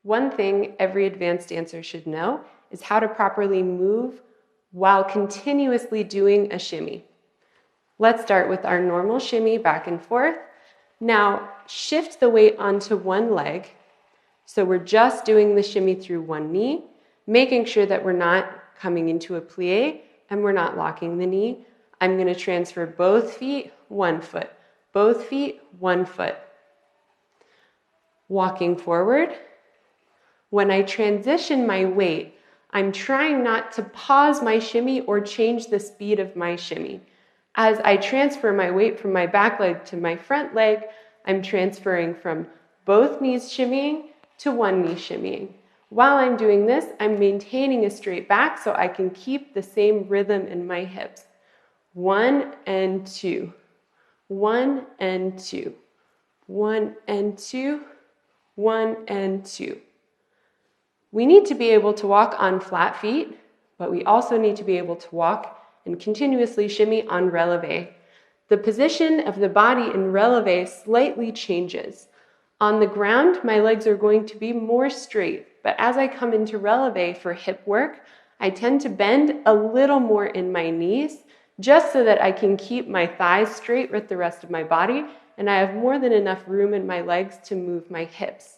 One thing every advanced dancer should know is how to properly move while continuously doing a shimmy. Let's start with our normal shimmy back and forth. Now shift the weight onto one leg. So we're just doing the shimmy through one knee, making sure that we're not coming into a plie and we're not locking the knee. I'm going to transfer both feet, 1 foot. Both feet, 1 foot. Walking forward. When I transition my weight, I'm trying not to pause my shimmy or change the speed of my shimmy. As I transfer my weight from my back leg to my front leg, I'm transferring from both knees shimmying to one knee shimmying. While I'm doing this, I'm maintaining a straight back so I can keep the same rhythm in my hips. 1 and 2, 1 and 2, 1 and 2, 1 and 2. We need to be able to walk on flat feet, but we also need to be able to walk and continuously shimmy on releve. The position of the body in releve slightly changes. On the ground, my legs are going to be more straight, but as I come into releve for hip work, I tend to bend a little more in my knees just so that I can keep my thighs straight with the rest of my body and I have more than enough room in my legs to move my hips.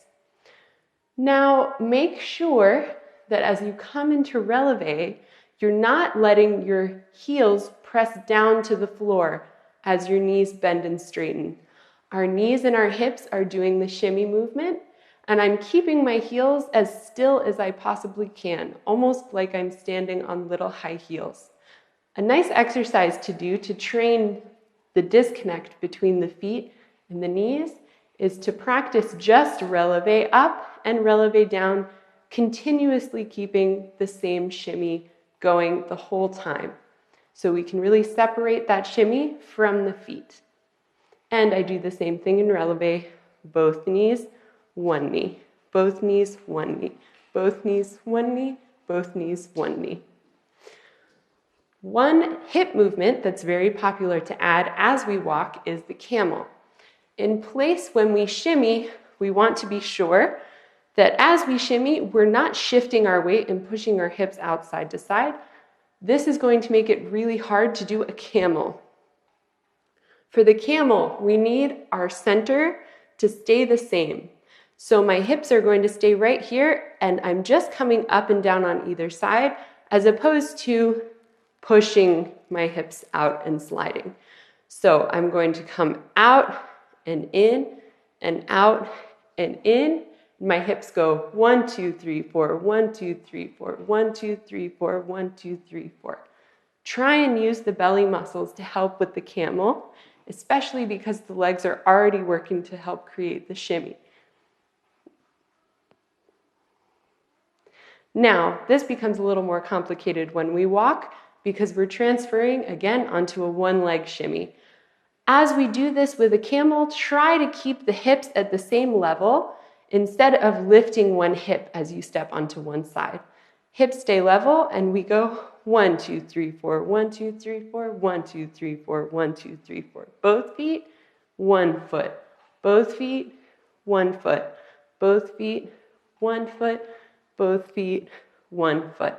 Now, make sure that as you come into releve, you're not letting your heels press down to the floor as your knees bend and straighten. Our knees and our hips are doing the shimmy movement, and I'm keeping my heels as still as I possibly can, almost like I'm standing on little high heels. A nice exercise to do to train the disconnect between the feet and the knees is to practice just releve up and releve down, continuously keeping the same shimmy going the whole time. So we can really separate that shimmy from the feet. And I do the same thing in releve, both knees, one knee, both knees, one knee, both knees, one knee, both knees, one knee. One hip movement that's very popular to add as we walk is the camel. In place when we shimmy, we want to be sure that as we shimmy, we're not shifting our weight and pushing our hips out side to side. This is going to make it really hard to do a camel. For the camel, we need our center to stay the same. So my hips are going to stay right here, and I'm just coming up and down on either side, as opposed to pushing my hips out and sliding. So I'm going to come out and in and out and in. My hips go 1, 2, 3, 4, 1, 2, 3, 4, 1, 2, 3, 4, 1, 2, 3, 4. Try and use the belly muscles to help with the camel, especially because the legs are already working to help create the shimmy. Now, this becomes a little more complicated when we walk because we're transferring again onto a one-leg shimmy. As we do this with a camel, try to keep the hips at the same level instead of lifting one hip as you step onto one side. Hips stay level and we go 1, 2, 3, 4, 1, 2, 3, 4, 1, 2, 3, 4, 1, 2, 3, 4. Both feet, 1 foot. Both feet, 1 foot. Both feet, 1 foot. Both feet, 1 foot.